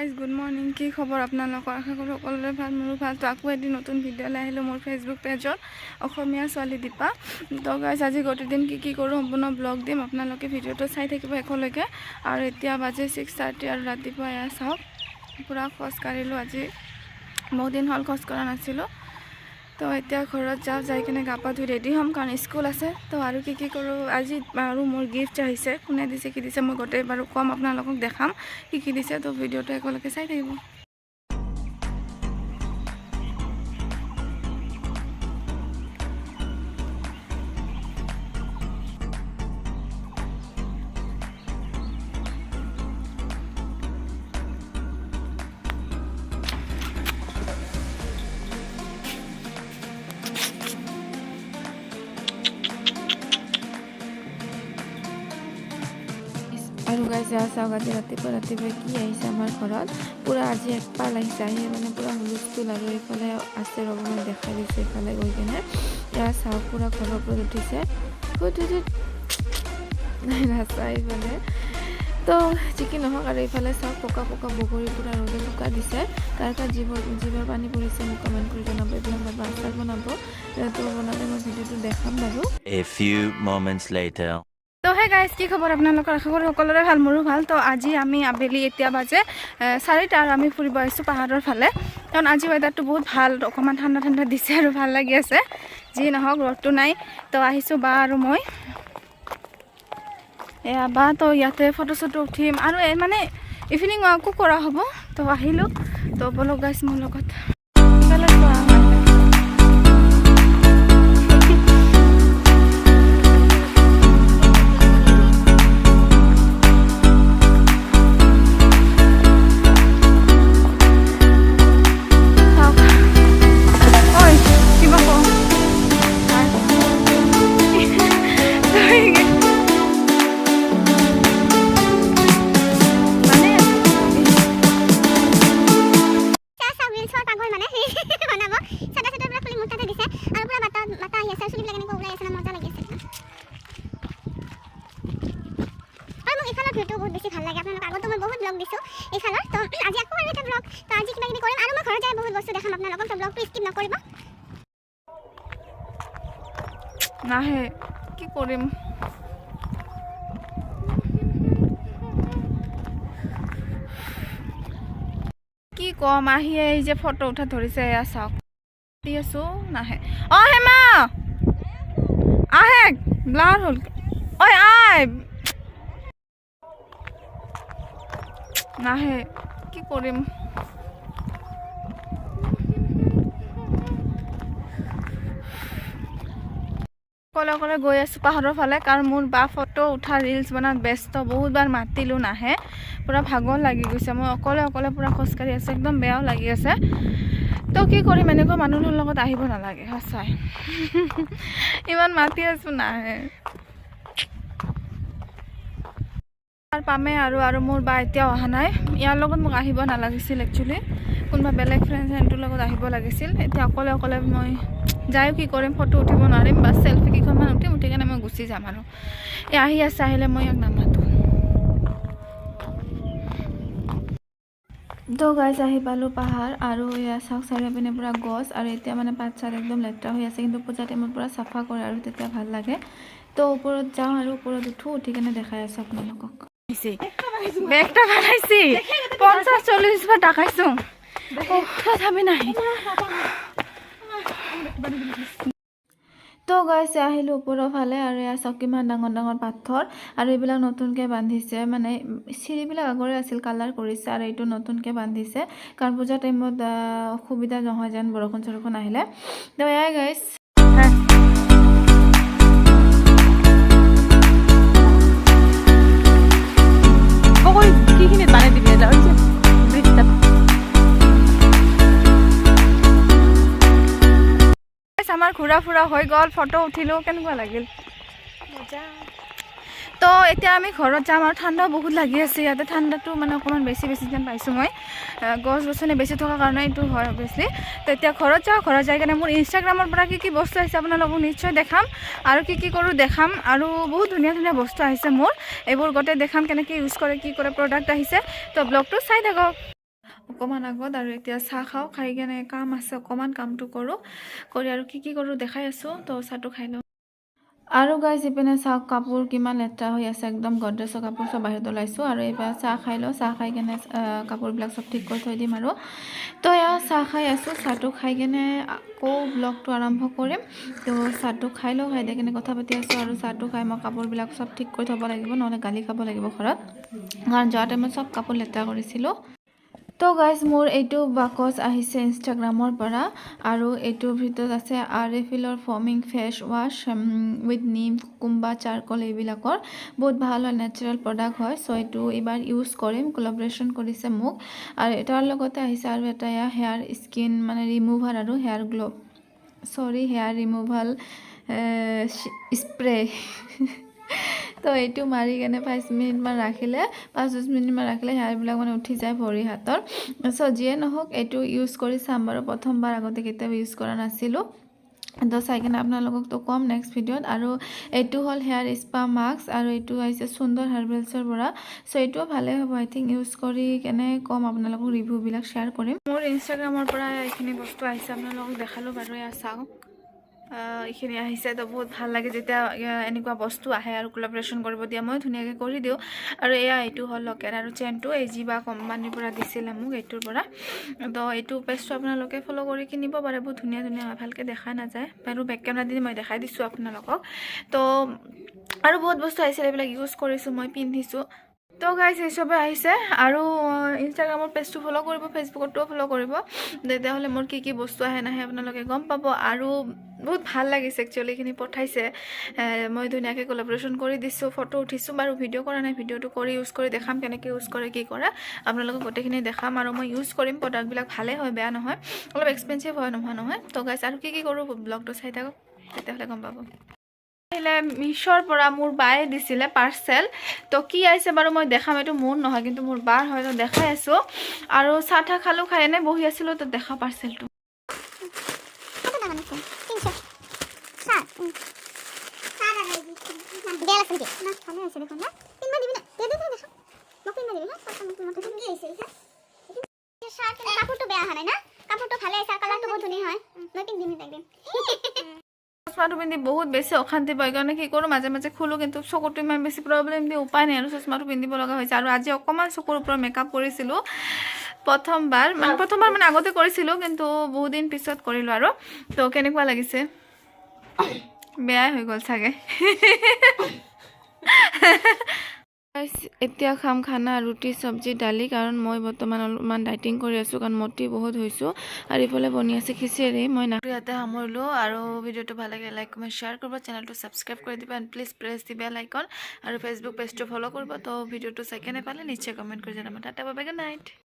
guys good morning কি খবৰ আপোনালোকৰ আশা কৰোঁ সকলোৰে ভাল মোৰো ভাল তো আকৌ এদিন নতুন ভিডিঅ'লৈ আহিলোঁ মোৰ ফেচবুক পেজত অসমীয়া ছোৱালী দীপা তো গাইজ আজি গোটেই দিন কি কৰোঁ সম্পূৰ্ণ ব্লগ দিম আপোনালোকে ভিডিঅ'টো চাই থাকিব শেষলৈকে আৰু এতিয়া বাজে 6:30 আৰু ৰাতিপুৱা এয়া চাওক পূৰা খোজ কাঢ়িলোঁ আজি বহুত দিন হ'ল খোজ কঢ়া নাছিলোঁ তো এতিয়া ঘৰত যাওঁ যাই কিনে গা পা ধুই ৰেডি হ'ম কাৰণ স্কুল আছে তো আৰু কি কৰোঁ আজি আৰু মোৰ গিফ্ট আহিছে কোনে দিছে কি দিছে মই গোটেই বাৰু কম আপোনালোকক দেখাম কি দিছে তো ভিডিঅ'টো একেলগে চাই থাকিব আৰু গাইজ চাওক আজি ৰাতিপুৱা কি আহিছে আমাৰ ঘৰত পূৰা আজি একপাল আহিছে আহি মানে পূৰা হুলস্থুল আৰু এইফালে আছে ৰ'ব মই দেখাই দিছোঁ এইফালে গৈ কিনে এয়া চাওক পূৰা ঘৰৰ ওপৰত উঠিছে ৰাস্তা এইফালে তো যিকি নহওক আৰু এইফালে চাওক পকা বগৰী পূৰা ৰ'দে শুকা দিছে তাৰ জীৱাৰ পানী পৰিছে মোক কমেণ্ট কৰি জনাব এইবিলাক বাৰু আচাৰ বনাব তো বনালে মই ভিডিঅ'টো দেখাম বাৰু A few moments later তো হে গাইজ কি খবৰ আপোনালোকৰ আশা কৰোঁ সকলোৰে ভাল মোৰো ভাল তো আজি আমি আবেলি এতিয়া বাজে 4টা আৰু আমি ফুৰিব আহিছোঁ পাহাৰৰ ফালে কাৰণ আজি ৱেডাৰটো বহুত ভাল অকণমান ঠাণ্ডা দিছে আৰু ভাল লাগি আছে যি নহওক ৰ'দটো নাই তো আহিছোঁ বা আৰু মই এয়া বা তো ইয়াতে ফটো চটো উঠিম আৰু মানে ইভিনিং ৱাকো কৰা হ'ব তো আহিলোঁ তো বলক গাইজ মোৰ লগত বহুত বেছি ভাল লাগে আপোনালোক আগতো মই বহুত ব্লগ দিছোঁ এইফালৰ তো আজি আকৌ আৰু এটা ব্লগ তো আজি কিবা কিবি কৰিম আৰু মই ঘৰত যাই বহুত বস্তু দেখাম আপোনালোকক তো ব্লগটো স্কিপ নকৰিব নাহে কি কৰিম কি কম আহি এই যে ফটো উঠা ধৰিছে এয়া চাওক দি আছোঁ নাহে হেমা আহে ব্লাৰ হ'ল ঐ আই নাহে কি কৰিম অকলে গৈ আছোঁ পাহাৰৰ ফালে কাৰণ মোৰ বা ফটো উঠা ৰিলচ বনাত ব্যস্ত বহুতবাৰ মাতিলোঁ নাহে পূৰা ভাগৰ লাগি গৈছে মই অকলে পূৰা খোজকাঢ়ি আছোঁ একদম বেয়াও লাগি আছে তো কি কৰিম এনেকুৱা মানুহৰ লগত আহিব নালাগে সঁচাই ইমান মাতি আছোঁ নাহে পামে আৰু মোৰ বা এতিয়াও অহা নাই ইয়াৰ লগত মোক আহিব নালাগিছিল একচুৱেলি কোনোবা বেলেগ ফ্ৰেণ্ডটোৰ লগত আহিব লাগিছিল এতিয়া অকলে মই যায়ো কি কৰিম ফটো উঠিব নোৱাৰিম বা চেল্ফি কেইখনমান উঠি কেনে মই গুচি যাম আৰু এই আহি আছে আহিলে মই ইয়াক নামাতো তো গাইজ আহি পালোঁ পাহাৰ আৰু এয়া চাওক চাৰিওপিনে পূৰা গছ আৰু এতিয়া মানে পাত চাত একদম লেতেৰা হৈ আছে কিন্তু পূজা টাইমত পূৰা চাফা কৰে আৰু তেতিয়া ভাল লাগে তো ওপৰত যাওঁ আৰু ওপৰত উঠি কেনে দেখাই আছোঁ আপোনালোকক বেগটা বানাইছি 50-40 বাৰ ডাকাইছোঁ তথাপি নাই তো গাইছে আহিলোঁ ওপৰৰ ফালে আৰু এয়া চাওক কিমান ডাঙৰ পাথৰ আৰু এইবিলাক নতুনকৈ বান্ধিছে মানে চিৰিবিলাক আগৰে আছিল কালাৰ কৰিছে আৰু এইটো নতুনকৈ বান্ধিছে কাৰণ পূজা টাইমত অসুবিধা নহয় যেন বৰষুণ আহিলে তো এয়াই গাইছ কিখিনিত বানাই দিবি এটা আমাৰ ঘূৰা ফুৰা হৈ গ'ল ফটো উঠিলোঁ কেনেকুৱা লাগিল মজা তো এতিয়া আমি ঘৰত যাম আৰু ঠাণ্ডাও বহুত লাগি আছে ইয়াতে ঠাণ্ডাটো মানে অকণমান বেছি যেন পাইছোঁ মই গছ গছনি বেছি থকাৰ কাৰণে এইটো হয় অভিয়াছলি তো এতিয়া ঘৰত যাওঁ ঘৰত যাই কিনে মোৰ ইনষ্টাগ্ৰামৰ পৰা কি বস্তু আহিছে আপোনালোকক নিশ্চয় দেখাম আৰু কি কৰোঁ দেখাম আৰু বহুত ধুনীয়া বস্তু আহিছে মোৰ এইবোৰ গোটেই দেখাম কেনেকৈ ইউজ কৰে কি কৰে প্ৰডাক্ট আহিছে তো ব্লগটো চাই থাকক অকণমান আগত আৰু এতিয়া চাহ খাওঁ খাই কেনে কাম আছে অকণমান কামটো কৰোঁ কৰি আৰু কি কৰোঁ দেখাই আছোঁ তো চাহটো খাই লওঁ আৰু গাইজ ইপিনে চাওক কাপোৰ কিমান লেতেৰা হৈ আছে একদম গডৰেজৰ কাপোৰ চব বাহিৰত ওলাইছোঁ আৰু এইবাৰ চাহ খাই লওঁ চাহ খাই কেনে কাপোৰবিলাক চব ঠিক কৰি থৈ দিম আৰু তো এয়া চাহ খাই আছোঁ চাহটো খাই কেনে আকৌ ব্লগটো আৰম্ভ কৰিম তো চাহটো খাই লওঁ খাই দি কেনে কথা পাতি আছোঁ আৰু চাহটো খাই মই কাপোৰবিলাক চব ঠিক কৰি থ'ব লাগিব নহ'লে গালি খাব লাগিব ঘৰত কাৰণ যোৱা টাইমত চব কাপোৰ লেতেৰা কৰিছিলোঁ তো গাইজ মোৰ এইটো বাকচ আহিছে ইনষ্টাগ্ৰামৰ পৰা আৰু এইটোৰ ভিতৰত আছে আৰএফএলৰ ফৰ্মিং ফেচ ৱাছ উইথ নিম কুকুম্বা চাৰকল এইবিলাকৰ বহুত ভাল হয় নেচাৰেল প্ৰডাক্ট হয় চ' এইটো এইবাৰ ইউজ কৰিম কলাবৰেশ্যন কৰিছে মোক আৰু এটাৰ লগতে আহিছে আৰু এটা হেয়াৰ স্কিন মানে ৰিমুভাৰ আৰু হেয়াৰ গ্ল' হেয়াৰ ৰিমুভাল স্প্ৰে তো এইটো মাৰি কেনে 5 মিনিটমান ৰাখিলে 5-10 মিনিটমান ৰাখিলে হেয়াৰবিলাক মানে উঠি যায় ভৰি হাতৰ চ' যিয়ে নহওক এইটো ইউজ কৰি চাম বাৰু প্ৰথমবাৰ আগতে কেতিয়াবা ইউজ কৰা নাছিলোঁ তো চাই কিনে আপোনালোকক তো কম নেক্সট ভিডিঅ'ত আৰু এইটো হ'ল হেয়াৰ স্পা মাস্ক আৰু এইটো আহিছে সুন্দৰ হাৰ্বেলছৰ পৰা চ' এইটোও ভালে হ'ব আই থিংক ইউজ কৰি কেনে কম আপোনালোকক ৰিভিউবিলাক শ্বেয়াৰ কৰিম মোৰ ইনষ্টাগ্ৰামৰ পৰা এইখিনি বস্তু আহিছে আপোনালোকক দেখালোঁ বাৰু এয়া চাওক এইখিনি আহিছে তো বহুত ভাল লাগে যেতিয়া এনেকুৱা বস্তু আহে আৰু কোলাবৰেশ্যন কৰিব দিয়ে মই ধুনীয়াকৈ কৰি দিওঁ আৰু এইটো হ'ল লকেট আৰু চেইনটো এই জিবা কোম্পানীৰ পৰা দিছিলে মোক এইটোৰ পৰা তো এইটো পেজটো আপোনালোকে ফ'ল' কৰি কিনিব পাৰে বহুত ধুনীয়া হয় ভালকৈ দেখা নাযায় বাৰু বেক কেমেৰা দি মই দেখাই দিছোঁ আপোনালোকক তো আৰু বহুত বস্তু আহিছিলে এইবিলাক ইউজ কৰিছোঁ মই পিন্ধিছোঁ তো গাইজ এই চবে আহিছে আৰু ইনষ্টাগ্ৰামৰ পেজটো ফ'ল' কৰিব ফেচবুকতো ফ'ল' কৰিব তেতিয়াহ'লে মোৰ কি বস্তু আহে নাহে আপোনালোকে গম পাব আৰু বহুত ভাল লাগিছে একচুৱেলি এইখিনি পঠাইছে মই ধুনীয়াকৈ কলাবৰেশ্যন কৰি দিছোঁ ফটো উঠিছোঁ বাৰু ভিডিঅ' কৰা নাই ভিডিঅ'টো কৰি ইউজ কৰি দেখাম কেনেকৈ ইউজ কৰে কি কৰে আপোনালোকক গোটেইখিনি দেখাম আৰু মই ইউজ কৰিম প্ৰডাক্টবিলাক ভালে হয় বেয়া নহয় অলপ এক্সপেঞ্চিভ হয় নহয় তো গাইজ আৰু কি কৰোঁ ব্লগটো চাই থাকক তেতিয়াহ'লে গম পাব আহিলে মিছৰ পৰা মোৰ বায়ে দিছিলে পাৰ্চেল তো কি আহিছে বাৰু মই দেখাম এইটো মোৰ নহয় কিন্তু মোৰ বাৰ হয় তো দেখাই আছোঁ আৰু চাহ ঠাহ খালোঁ খাই এনে বহি আছিলোঁ তো দেখা পাৰ্চেলটো কাপোৰটো বেয়া হোৱা নাই না কাপোৰটো ভালে আছে কালাৰটো বহুত ধুনীয়া হয় মই পিন্ধিম একদিন চশমাটো পিন্ধি বহুত বেছি অশান্তি পায় কাৰণে কি কৰোঁ মাজে মাজে খোলোঁ কিন্তু চকুটো ইমান বেছি প্ৰব্লেম দিয়ে উপায় নাই আৰু চশমাটো পিন্ধিব লগা হৈছে আৰু আজি অকণমান চকুৰ ওপৰত মেকআপ কৰিছিলোঁ প্ৰথমবাৰ মানে আগতে কৰিছিলোঁ কিন্তু বহুত দিন পিছত কৰিলোঁ আৰু তো কেনেকুৱা লাগিছে বেয়াই হৈ গ'ল চাগে এতিয়া খাম খানা ৰুটি চব্জি দালি কাৰণ মই বৰ্তমান অলপমান ডাইটিং কৰি আছোঁ কাৰণ মটি বহুত হৈছোঁ আৰু ইফালে বনি আছে খিচিৰি মই ইয়াতে সামৰিলোঁ আৰু ভিডিঅ'টো ভাল লাগে লাইক কমেণ্ট শ্বেয়াৰ কৰিব চেনেলটো ছাবস্ক্ৰাইব কৰি দিব and please press the bell icon আৰু ফেচবুক পেজটো ফ'ল' কৰিব তো ভিডিঅ'টো চাই কেনে পালে নিশ্চয় কমেণ্ট কৰি জনাব tata bye bye good night